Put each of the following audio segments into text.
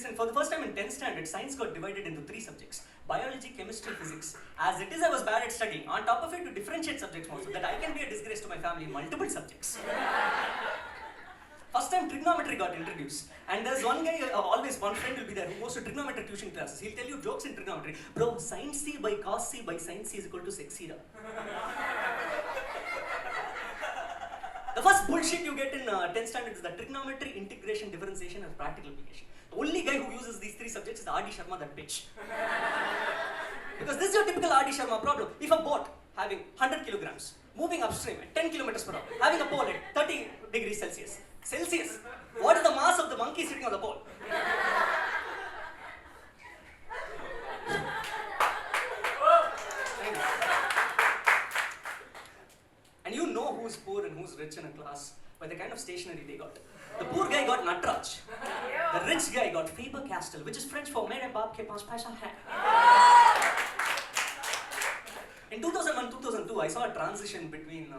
listen, for the first time in 10th standard, science got divided into 3 subjects. Biology, chemistry, physics. As it is, I was bad at studying. On top of it, to differentiate subjects more, so that I can be a disgrace to my family in multiple subjects. First time trigonometry got introduced. And there's one guy, always one friend will be there who goes to trigonometry tuition classes. He'll tell you jokes in trigonometry. Bro, sin C by cos C by sin C is equal to sec theta. The first bullshit you get in 10th standard is that trigonometry, integration, differentiation, and practical application. The only guy who uses these 3 subjects is R.D. Sharma, that bitch. Because this is your typical R.D. Sharma problem. If a boat having 100 kilograms, moving upstream at 10 kilometers per hour, having a pole at 30 degrees Celsius. What is the mass of the monkey sitting on the pole? And you know who's poor and who's rich in a class by the kind of stationery they got. The poor guy got Natraj. The rich guy got Faber-Castell, which is French for Mere baap ke paas paisa hai. In 2001-2002, I saw a transition between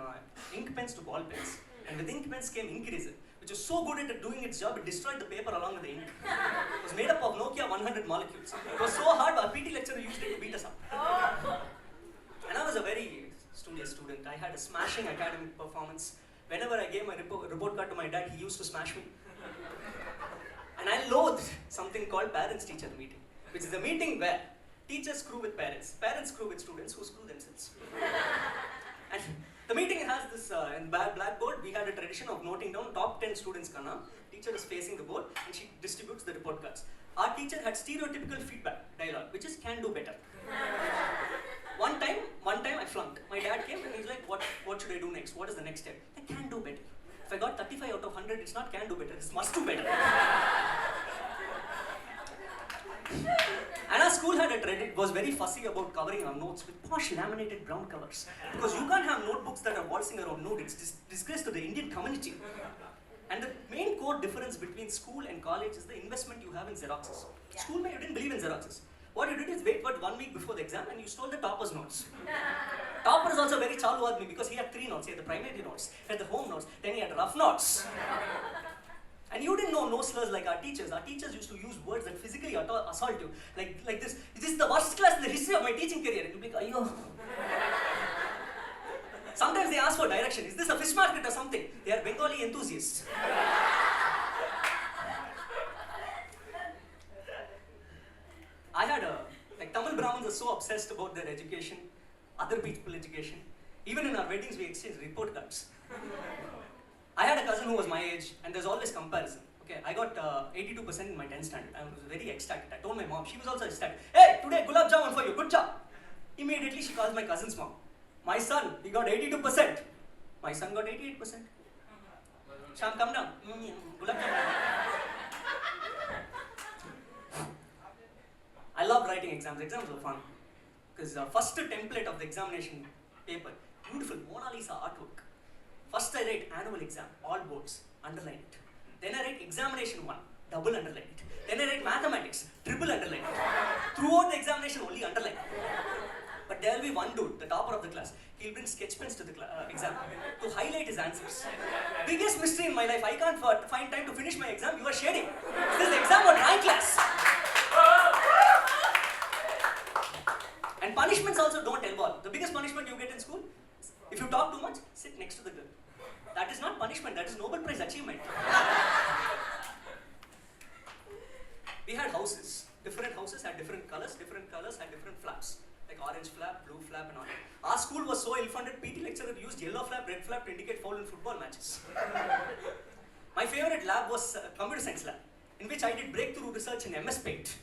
ink pens to ball pens. And with ink pens came ink eraser, which was so good at doing its job, it destroyed the paper along with the ink. It was made up of Nokia 100 molecules. It was so hard, our PT lecturer used it to beat us up. And I was a very studious student. I had a smashing academic performance. Whenever I gave my report card to my dad, he used to smash me. And I loathed something called parents-teacher meeting, which is a meeting where teachers screw with parents, parents screw with students who screw themselves. And the meeting has this, in blackboard, we had a tradition of noting down top 10 students' kana. Teacher is facing the board and she distributes the report cards. Our teacher had stereotypical feedback dialogue, which is can do better. One time I flunked. My dad came and he's like, what should I do next? What is the next step? I can do better. If I got 35 out of 100, it's not can do better, it's must do better. And our school had a trend, it was very fussy about covering our notes with posh laminated brown covers. Because you can't have notebooks that are waltzing around nude, it's disgrace to the Indian community. And the main core difference between school and college is the investment you have in Xeroxes. School, you didn't believe in Xeroxes. What you did is wait for 1 week before the exam and you stole the topper's notes. Topper is also very chalu admi because he had 3 notes. He had the primary notes, he had the home notes, then he had rough notes. And you didn't know no slurs like our teachers. Our teachers used to use words that physically assault you. Like this. This is the worst class in the history of my teaching career. And you'll be like, ayyo. Sometimes they ask for direction. Is this a fish market or something? They are Bengali enthusiasts. I had Tamil Brahmins are so obsessed about their education, other people's education. Even in our weddings, we exchange report cards. I had a cousin who was my age, and there's always comparison. Okay, I got 82% in my 10th standard. I was very ecstatic. I told my mom, she was also ecstatic. Hey, today gulab jamun for you, good job. Immediately she calls my cousin's mom. My son, he got 82%. My son got 88%. Shyam, come down. Gulab jamun. I love writing exams. Exams were fun. Because the first template of the examination paper, beautiful Mona Lisa artwork. First I write annual exam, all boards, underline it. Then I write examination 1, double underline it. Then I write mathematics, triple underline it. Throughout the examination, only underline. But there will be one dude, the topper of the class. He'll bring sketch pens to the exam to highlight his answers. Biggest mystery in my life, I can't find time to finish my exam, you are shading. This is exam or drawing class. And punishments also don't involve. The biggest punishment you get in school, if you talk too much, sit next to the girl. That is not punishment, that is Nobel Prize achievement. We had houses. Different houses had different colors had different flaps. Like orange flap, blue flap and all. Our school was so ill-funded, PT lecturer used yellow flap, red flap to indicate foul in football matches. My favorite lab was computer science lab, in which I did breakthrough research in MS Paint.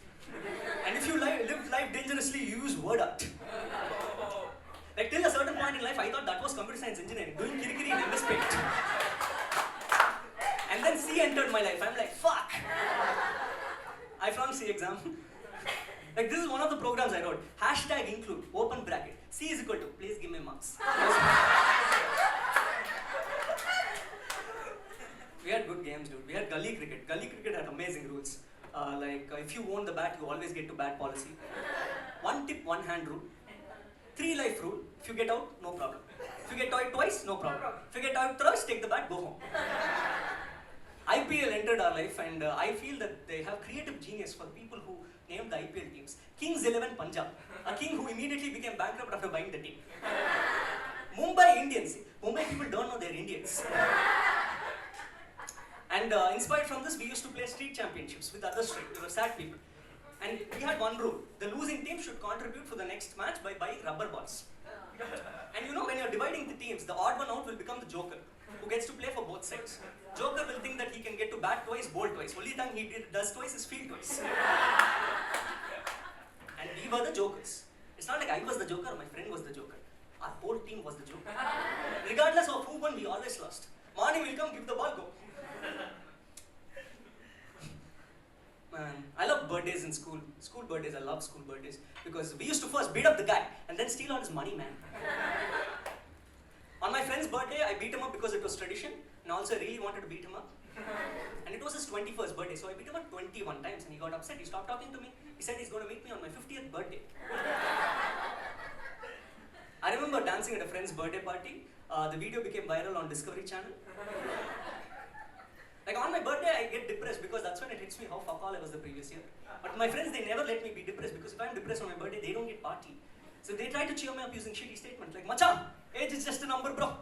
And if you live life dangerously, you use word art. Like till a certain point in life, I thought that was computer science engineering, doing kirikiri in MS Paint. And then C entered my life. I'm like, fuck. I flunked C exam. Like this is one of the programs I wrote. Hashtag include, open bracket. C is equal to, please give me marks. We had good games, dude. We had gully cricket. Gully cricket had amazing rules. If you own the bat, you always get to bat policy. 1 tip, 1 hand rule. 3 life rule. If you get out, no problem. If you get out twice, no problem. If you get out thrice, take the bat, go home. IPL entered our life, and I feel that they have creative genius. genius for the people who named the IPL teams. Kings 11 Punjab, a king who immediately became bankrupt after buying the team. Mumbai Indians. Mumbai people don't know they're Indians. And inspired from this, we used to play street championships with other street. We were sad people. And we had one rule. The losing team should contribute for the next match by buying rubber balls. And you know, when you're dividing the teams, the odd one out will become the joker, who gets to play for both sides. Joker will think that he can get to bat twice, bowl twice. Only time he does twice is field twice. And we were the jokers. It's not like I was the joker or my friend was the joker. Our whole team was the joker. Regardless of who won, we always lost. Morning will come, give the ball, go. Man, I love birthdays in school. School birthdays, I love school birthdays. Because we used to first beat up the guy and then steal all his money, man. On my friend's birthday, I beat him up because it was tradition. And also I really wanted to beat him up. And it was his 21st birthday, so I beat him up 21 times and he got upset. He stopped talking to me. He said he's going to meet me on my 50th birthday. I remember dancing at a friend's birthday party. The video became viral on Discovery Channel. Like on my birthday, I get depressed because that's when it hits me how fuck all I was the previous year. But my friends, they never let me be depressed because if I'm depressed on my birthday, they don't get party. So they try to cheer me up using shitty statements like, Macha, age is just a number, bro.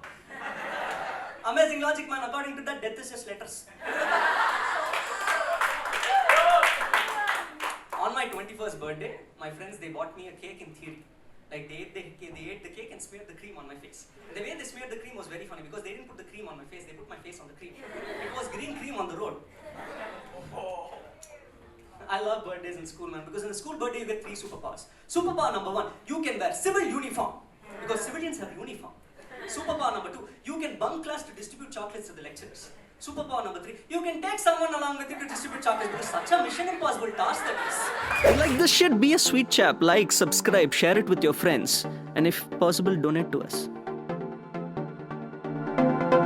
Amazing logic, man. According to that, death is just letters. On my 21st birthday, my friends, they bought me a cake in theory. Like they ate the cake and smeared the cream on my face. And the way they smeared the cream was very funny because they didn't put the cream on my face, they put my face on the cream. It was green cream on the road. I love birthdays in school, man, because in the school birthday you get 3 superpowers. Superpower number 1, you can wear civil uniform because civilians have uniform. Superpower number 2, you can bunk class to distribute chocolates to the lecturers. Superpower number 3, you can take someone along with you to distribute chocolates because such a mission impossible task that is. Like this shit, be a sweet chap. Like, subscribe, share it with your friends, and if possible, donate to us.